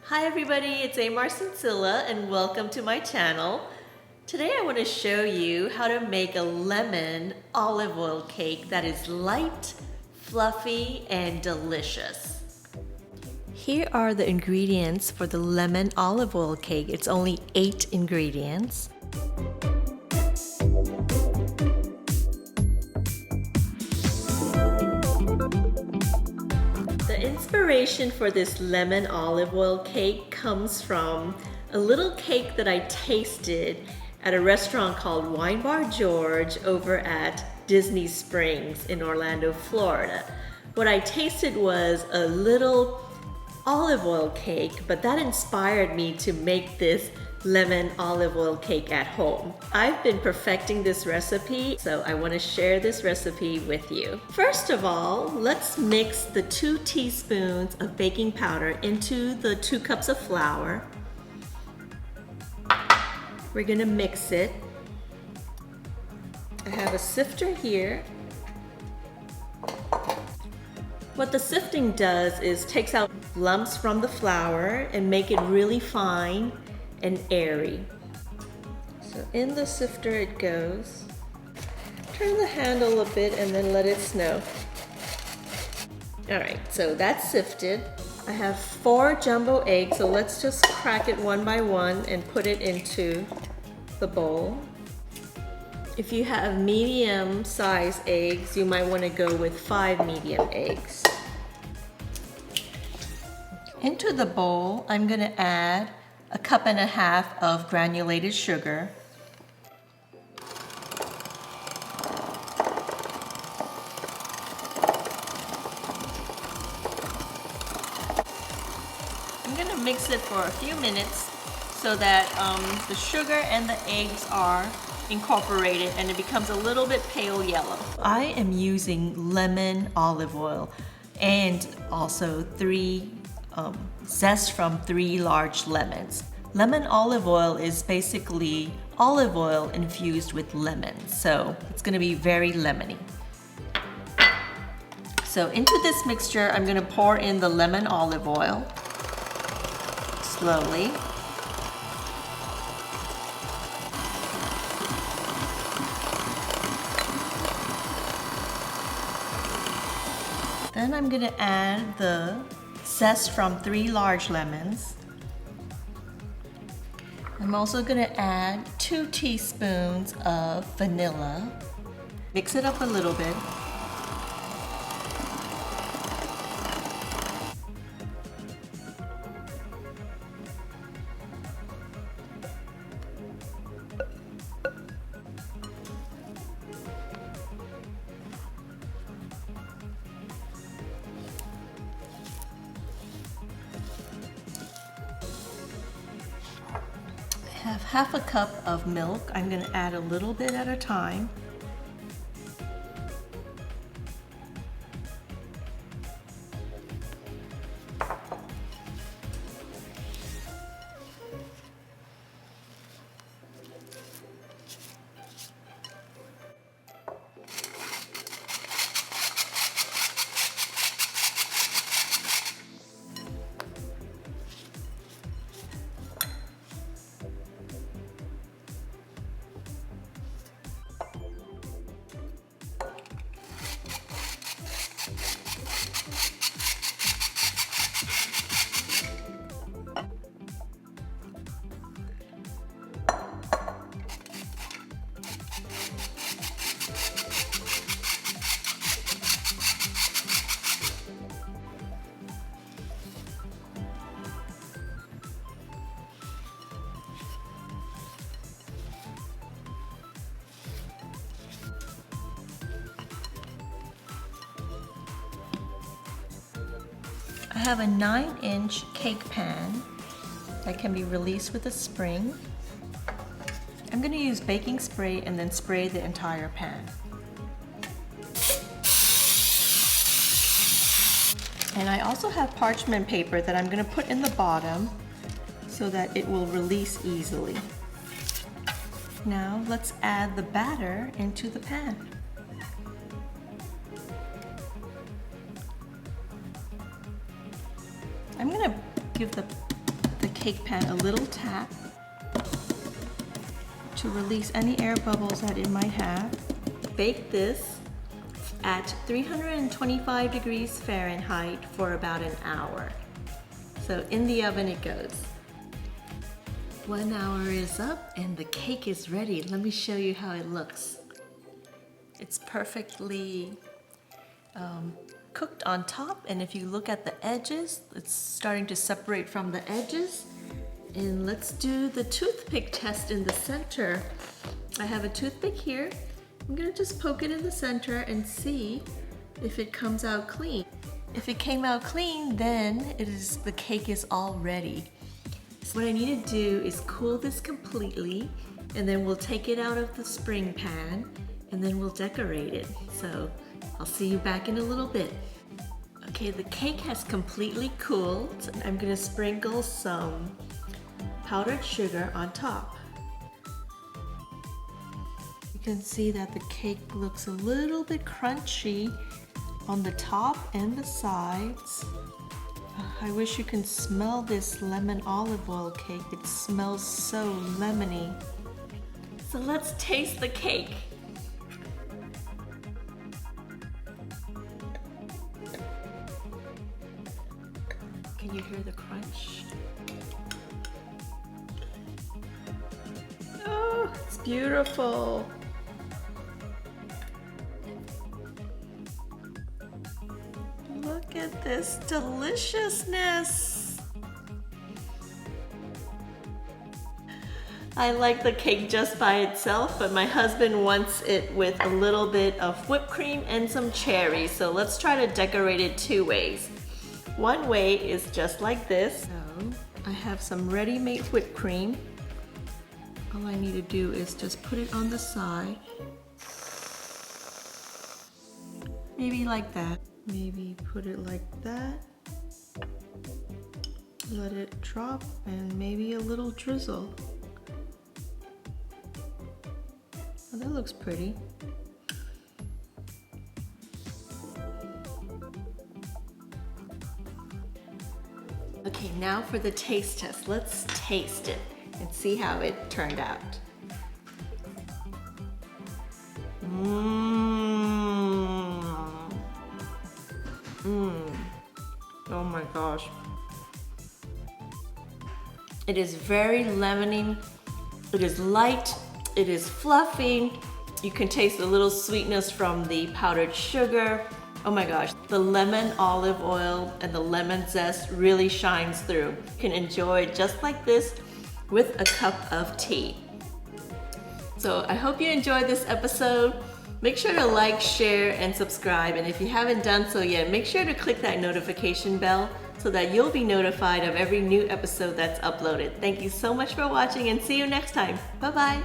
Hi everybody, it's Amar Sincilla and welcome to my channel. Today I want to show you how to make a lemon olive oil cake that is light, fluffy, and delicious. Here are the ingredients for the lemon olive oil cake. It's only 8 ingredients. The inspiration for this lemon olive oil cake comes from a little cake that I tasted at a restaurant called Wine Bar George over at Disney Springs in Orlando, Florida. What I tasted was a little olive oil cake, but that inspired me to make this lemon olive oil cake at home. I've been perfecting this recipe, so I want to share this recipe with you. First of all, let's mix the 2 teaspoons of baking powder into the 2 cups of flour. We're gonna mix it. I have a sifter here. What the sifting does is takes out lumps from the flour and make it really fine and airy. So in the sifter it goes. Turn the handle a bit and then let it snow. Alright, so that's sifted. I have 4 jumbo eggs, so let's just crack it one by one and put it into the bowl. If you have medium-sized eggs, you might want to go with 5 medium eggs. Into the bowl, I'm going to add a 1.5 cups of granulated sugar. I'm going to mix it for a few minutes so that the sugar and the eggs are incorporated and it becomes a little bit pale yellow. I am using lemon olive oil and also 3 zest from 3 large lemons. Lemon olive oil is basically olive oil infused with lemon, so it's going to be very lemony. So into this mixture, I'm going to pour in the lemon olive oil slowly. Then I'm going to add the zest from 3 large lemons. I'm also going to add 2 teaspoons of vanilla. Mix it up a little bit. I have 1/2 cup of milk. I'm going to add a little bit at a time. I have a 9-inch cake pan that can be released with a spring. I'm going to use baking spray and then spray the entire pan. And I also have parchment paper that I'm going to put in the bottom so that it will release easily. Now let's add the batter into the pan. I'm going to give the cake pan a little tap to release any air bubbles that it might have. Bake this at 325 degrees Fahrenheit for about an hour. So in the oven it goes. 1 hour is up and the cake is ready. Let me show you how it looks. It's perfectly cooked on top, and if you look at the edges, it's starting to separate from the edges. And let's do the toothpick test in the center. I have a toothpick here. I'm gonna just poke it in the center and see if it comes out clean. If it came out clean, then the cake is all ready. So what I need to do is cool this completely, and then we'll take it out of the spring pan, and then we'll decorate it. So I'll see you back in a little bit. Okay, the cake has completely cooled. I'm gonna sprinkle some powdered sugar on top. You can see that the cake looks a little bit crunchy on the top and the sides. I wish you can smell this lemon olive oil cake. It smells so lemony. So let's taste the cake. Can you hear the crunch? Oh, it's beautiful. Look at this deliciousness. I like the cake just by itself, but my husband wants it with a little bit of whipped cream and some cherries. So let's try to decorate it 2 ways. One way is just like this. So I have some ready-made whipped cream. All I need to do is just put it on the side. Maybe like that. Maybe put it like that. Let it drop, and maybe a little drizzle. Oh, that looks pretty. Okay, now for the taste test. Let's taste it and see how it turned out. Oh my gosh. It is very lemony. It is light. It is fluffy. You can taste a little sweetness from the powdered sugar. Oh my gosh, the lemon olive oil and the lemon zest really shines through. You can enjoy it just like this with a cup of tea. So I hope you enjoyed this episode. Make sure to like, share, and subscribe. And if you haven't done so yet, make sure to click that notification bell so that you'll be notified of every new episode that's uploaded. Thank you so much for watching, and see you next time. Bye-bye.